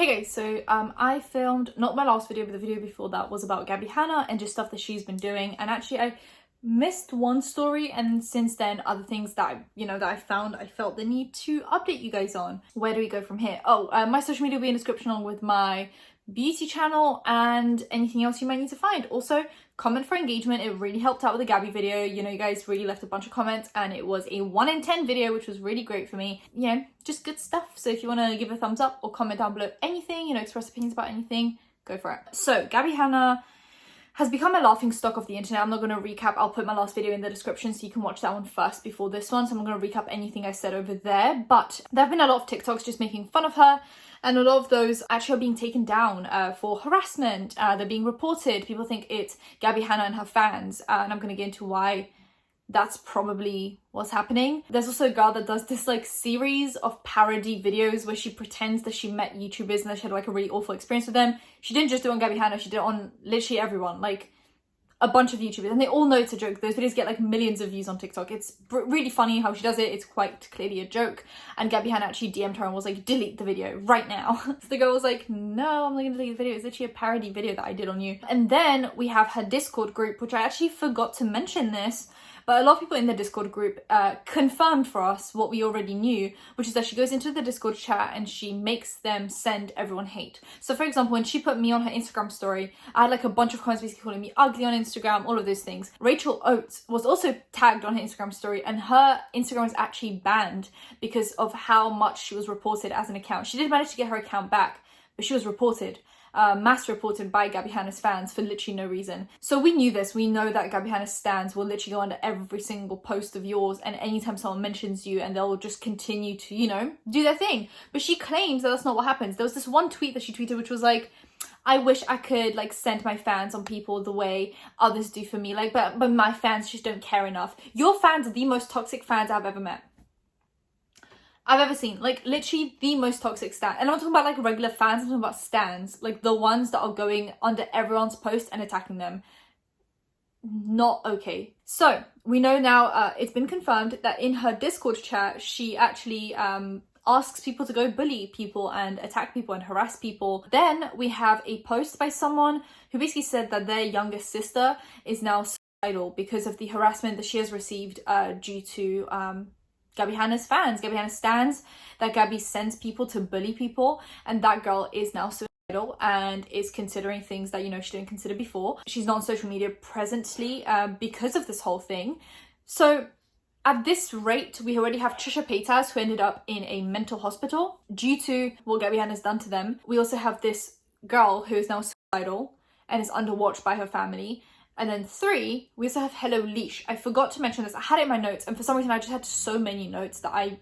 Hey guys, so I filmed, not my last video, but the video before that was about Gabbie Hanna and just stuff that she's been doing. And actually I missed one story, and since then other things that I found, I felt the need to update you guys on. Where do we go from here? My social media will be in the description along with my beauty channel and anything else you might need to find. Also, comment for engagement. It really helped out with the Gabbie video. You guys really left a bunch of comments and it was a 1 in 10 video, which was really great for me. Just good stuff. So if you want to give a thumbs up or comment down below anything, express opinions about anything, go for it. So Gabbie Hanna has become a laughing stock of the internet. I'm not going to recap. I'll put my last video in the description so you can watch that one first before this one. So I'm not going to recap anything I said over there. But there have been a lot of TikToks just making fun of her. And a lot of those actually are being taken down for harassment. They're being reported. People think it's Gabbie Hanna and her fans. And I'm going to get into why that's probably what's happening. There's also a girl that does this series of parody videos where she pretends that she met YouTubers and that she had a really awful experience with them. She didn't just do it on Gabbie Hanna, she did it on literally everyone, a bunch of YouTubers, and they all know it's a joke. Those videos get millions of views on TikTok. It's really funny how she does it. It's quite clearly a joke. And Gabbie Hanna actually DM'd her and was like, delete the video right now. So the girl was like, no, I'm not gonna delete the video. It's literally a parody video that I did on you. And then we have her Discord group, which I actually forgot to mention this, but a lot of people in the Discord group confirmed for us what we already knew, which is that she goes into the Discord chat and she makes them send everyone hate. So for example, when she put me on her Instagram story, I had a bunch of comments basically calling me ugly on Instagram, all of those things. Rachel Oates was also tagged on her Instagram story, and her Instagram was actually banned because of how much she was reported as an account. She did manage to get her account back, but she was reported. Mass reported by Gabbie Hanna's fans for literally no reason. So we knew this. We know that Gabbie Hanna's stans will literally go under every single post of yours, and anytime someone mentions you, and they'll just continue to, do their thing. But she claims that that's not what happens. There was this one tweet that she tweeted which was like, I wish I could send my fans on people the way others do for me. But my fans just don't care enough. Your fans are the most toxic fans I've ever met. I've ever seen, literally the most toxic stan. And I'm not talking about regular fans, I'm talking about stans, the ones that are going under everyone's post and attacking them. Not okay. So we know now, it's been confirmed that in her Discord chat, she actually asks people to go bully people and attack people and harass people. Then we have a post by someone who basically said that their youngest sister is now suicidal because of the harassment that she has received due to Gabbie Hanna's fans, Gabbie Hanna's stans, that Gabbie sends people to bully people, and that girl is now suicidal and is considering things that she didn't consider before. She's not on social media presently because of this whole thing. So at this rate, we already have Trisha Paytas, who ended up in a mental hospital due to what Gabbie Hanna's done to them. We also have this girl who is now suicidal and is under watch by her family. And then 3, we also have Hello Leash. I forgot to mention this. I had it in my notes, and for some reason I just had so many notes that I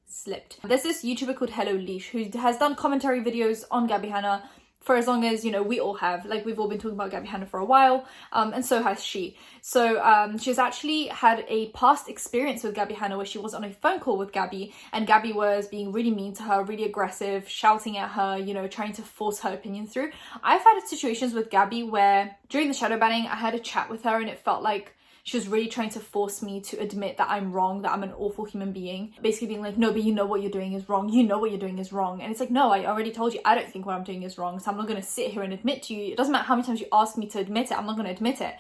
slipped. There's this YouTuber called Hello Leash who has done commentary videos on Gabbie Hanna for as long as, we all have. We've all been talking about Gabbie Hanna for a while, and so has she. So she's actually had a past experience with Gabbie Hanna where she was on a phone call with Gabbie, and Gabbie was being really mean to her, really aggressive, shouting at her, trying to force her opinion through. I've had situations with Gabbie where during the shadow banning, I had a chat with her and it felt like she was really trying to force me to admit that I'm wrong, that I'm an awful human being. Basically being like, no, but you know what you're doing is wrong. You know what you're doing is wrong. And it's like, no, I already told you I don't think what I'm doing is wrong. So I'm not going to sit here and admit to you. It doesn't matter how many times you ask me to admit it. I'm not going to admit it.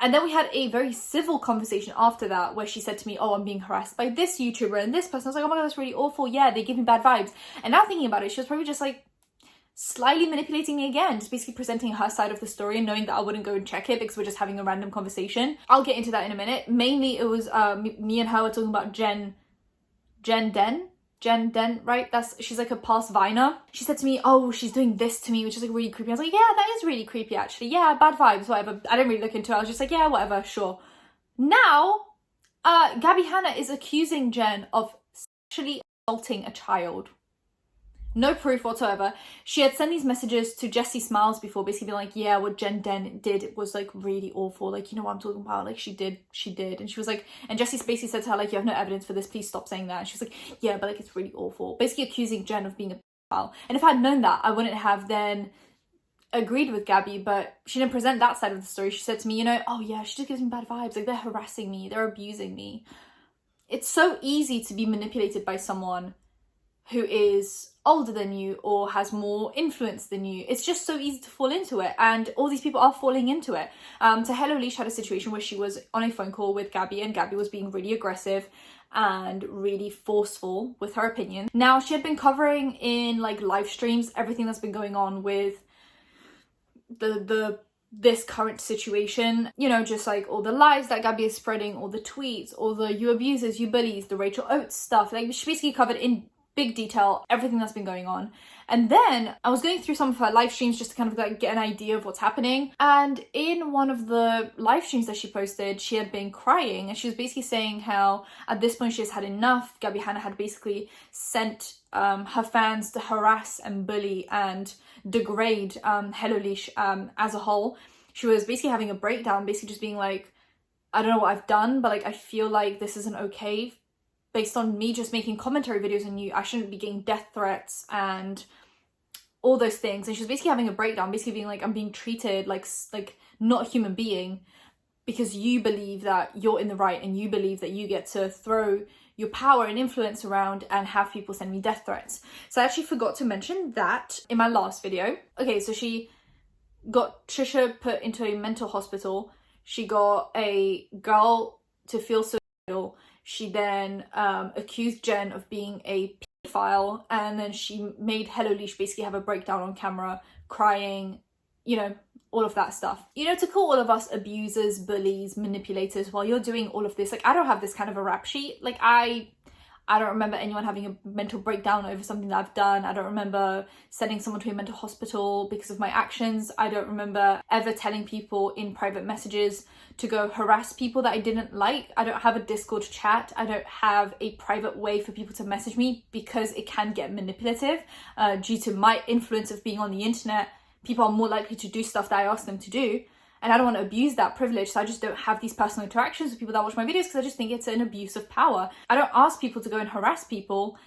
And then we had a very civil conversation after that where she said to me, oh, I'm being harassed by this YouTuber and this person. I was like, oh my God, that's really awful. Yeah, they give me bad vibes. And now thinking about it, she was probably just slightly manipulating me again, just basically presenting her side of the story and knowing that I wouldn't go and check it because we're just having a random conversation. I'll get into that in a minute. Mainly it was me and her were talking about Jen Den, right? She's a past Viner. She said to me, oh, she's doing this to me, which is really creepy. I was like, yeah, that is really creepy actually. Yeah, bad vibes, whatever. I didn't really look into it. I was just like, yeah, whatever, sure. Now, Gabbie Hanna is accusing Jen of sexually assaulting a child. No proof whatsoever. She had sent these messages to Jessie Smiles before, basically being like, yeah, what Jen Den did was really awful. You know what I'm talking about? She did. And she was like, and Jessie basically said to her, you have no evidence for this, please stop saying that. And she was like, yeah, but it's really awful. Basically accusing Jen of being a pedophile. And if I had known that, I wouldn't have then agreed with Gabbie, but she didn't present that side of the story. She said to me, oh yeah, she just gives me bad vibes. They're harassing me, they're abusing me. It's so easy to be manipulated by someone who is older than you or has more influence than you. It's just so easy to fall into it, and all these people are falling into it. So Hello Leash had a situation where she was on a phone call with Gabbie, and Gabbie was being really aggressive and really forceful with her opinion. Now, she had been covering in like live streams everything that's been going on with this current situation, you know, just like all the lies that Gabbie is spreading, all the tweets, all the you abusers, you bullies, the Rachel Oates stuff. Like, she basically covered in big detail everything that's been going on. And then I was going through some of her live streams just to kind of like get an idea of what's happening. And in one of the live streams that she posted, she had been crying, and she was basically saying how at this point she has had enough. Gabbie Hanna had basically sent her fans to harass and bully and degrade Hello Leash as a whole. She was basically having a breakdown, basically just being like, I don't know what I've done, but like I feel like this isn't okay. Based on me just making commentary videos on you, I shouldn't be getting death threats and all those things. And she was basically having a breakdown, basically being like, I'm being treated like not a human being because you believe that you're in the right and you believe that you get to throw your power and influence around and have people send me death threats. So I actually forgot to mention that in my last video. Okay, so she got Trisha put into a mental hospital. She got a girl to feel suicidal. She then accused Jen of being a pedophile, and then she made Hello Leash basically have a breakdown on camera, crying, you know, all of that stuff. You know, to call all of us abusers, bullies, manipulators while you're doing all of this, like, I don't have this kind of a rap sheet. Like, I don't remember anyone having a mental breakdown over something that I've done. I don't remember sending someone to a mental hospital because of my actions. I don't remember ever telling people in private messages to go harass people that I didn't like. I don't have a Discord chat. I don't have a private way for people to message me because it can get manipulative. Due to my influence of being on the internet, people are more likely to do stuff that I ask them to do. And I don't want to abuse that privilege, so I just don't have these personal interactions with people that watch my videos because I just think it's an abuse of power. I don't ask people to go and harass people,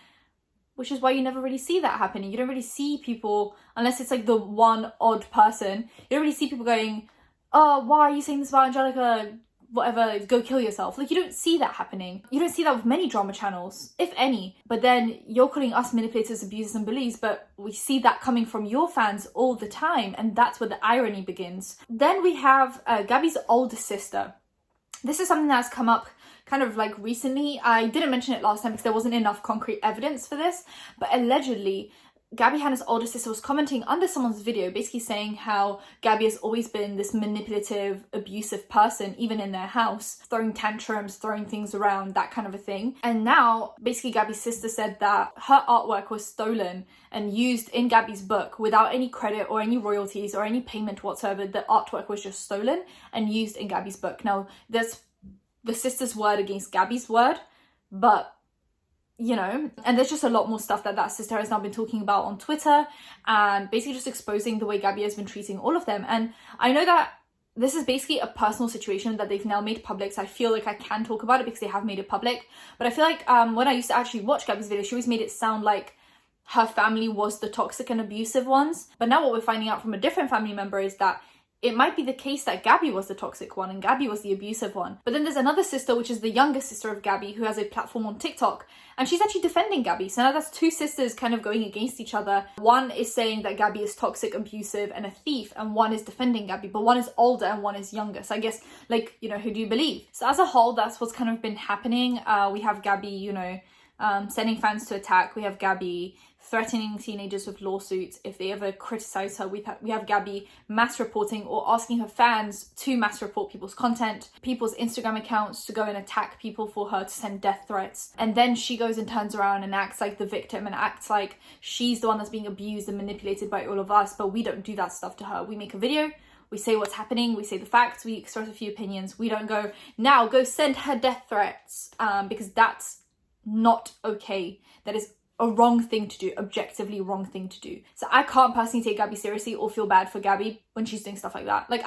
which is why you never really see that happening. You don't really see people, unless it's like the one odd person, you don't really see people going, oh, why are you saying this about Angelika? Whatever, go kill yourself. Like, you don't see that happening. You don't see that with many drama channels, if any. But then you're calling us manipulators, abusers and bullies, but we see that coming from your fans all the time, and that's where the irony begins. Then we have Gabbie's older sister. This is something that's come up kind of like recently. I didn't mention it last time because there wasn't enough concrete evidence for this, but allegedly Gabbie Hanna's older sister was commenting under someone's video, basically saying how Gabbie has always been this manipulative, abusive person, even in their house, throwing tantrums, throwing things around, that kind of a thing. And now, basically, Gabbie's sister said that her artwork was stolen and used in Gabbie's book without any credit or any royalties or any payment whatsoever. The artwork was just stolen and used in Gabbie's book. Now, there's the sister's word against Gabbie's word, but you know, and there's just a lot more stuff that sister has now been talking about on Twitter and basically just exposing the way Gabbie has been treating all of them. And I know that this is basically a personal situation that they've now made public, so I feel like I can talk about it because they have made it public. But I feel like when I used to actually watch Gabbie's videos, she always made it sound like her family was the toxic and abusive ones. But now what we're finding out from a different family member is that it might be the case that Gabbie was the toxic one and Gabbie was the abusive one. But then there's another sister, which is the younger sister of Gabbie, who has a platform on TikTok, and she's actually defending Gabbie. So now that's two sisters kind of going against each other. One is saying that Gabbie is toxic, abusive, and a thief, and one is defending Gabbie, but one is older and one is younger. So I guess, like, you know, who do you believe? So as a whole, that's what's kind of been happening. We have Gabbie, you know, sending fans to attack. We have Gabbie threatening teenagers with lawsuits if they ever criticize her. We have Gabbie mass reporting or asking her fans to mass report people's content, people's Instagram accounts, to go and attack people for her to send death threats. And then she goes and turns around and acts like the victim and acts like she's the one that's being abused and manipulated by all of us, but we don't do that stuff to her. We make a video, we say what's happening, we say the facts, we express a few opinions. We don't go, now go send her death threats, because that's not okay. That is a wrong thing to do, objectively wrong thing to do. So I can't personally take Gabbie seriously or feel bad for Gabbie when she's doing stuff like that. Like,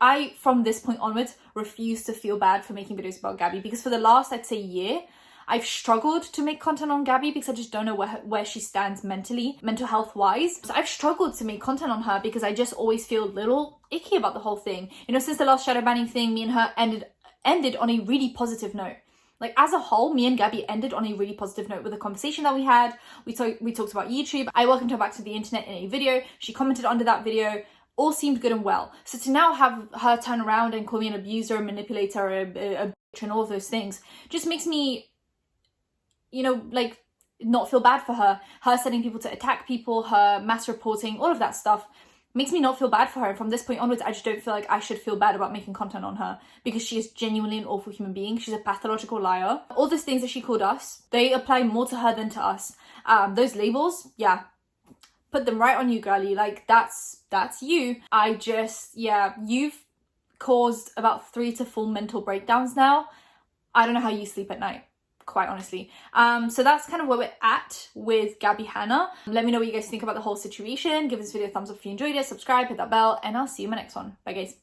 I from this point onwards refuse to feel bad for making videos about Gabbie, because for the last, I'd say, year, I've struggled to make content on Gabbie because I just don't know where she stands mentally, mental health wise. So I've struggled to make content on her because I just always feel a little icky about the whole thing. You know, since the last shadow banning thing, me and her ended on a really positive note. Like, as a whole, me and Gabbie ended on a really positive note with the conversation that we had. We talked about YouTube. I welcomed her back to the internet in a video. She commented under that video. All seemed good and well. So to now have her turn around and call me an abuser, a manipulator, a bitch, and all of those things just makes me, you know, like, not feel bad for her. Her sending people to attack people, her mass reporting, all of that stuff makes me not feel bad for her. And from this point onwards, I just don't feel like I should feel bad about making content on her, because she is genuinely an awful human being. She's a pathological liar. All those things that she called us, they apply more to her than to us. Those labels, yeah, put them right on you, girlie. Like, that's you. I just, yeah, you've caused about 3 to 4 mental breakdowns now. I don't know how you sleep at night, quite honestly. So that's kind of where we're at with Gabbie Hanna. Let me know what you guys think about the whole situation. Give this video a thumbs up if you enjoyed it, subscribe, hit that bell, and I'll see you in my next one. Bye guys.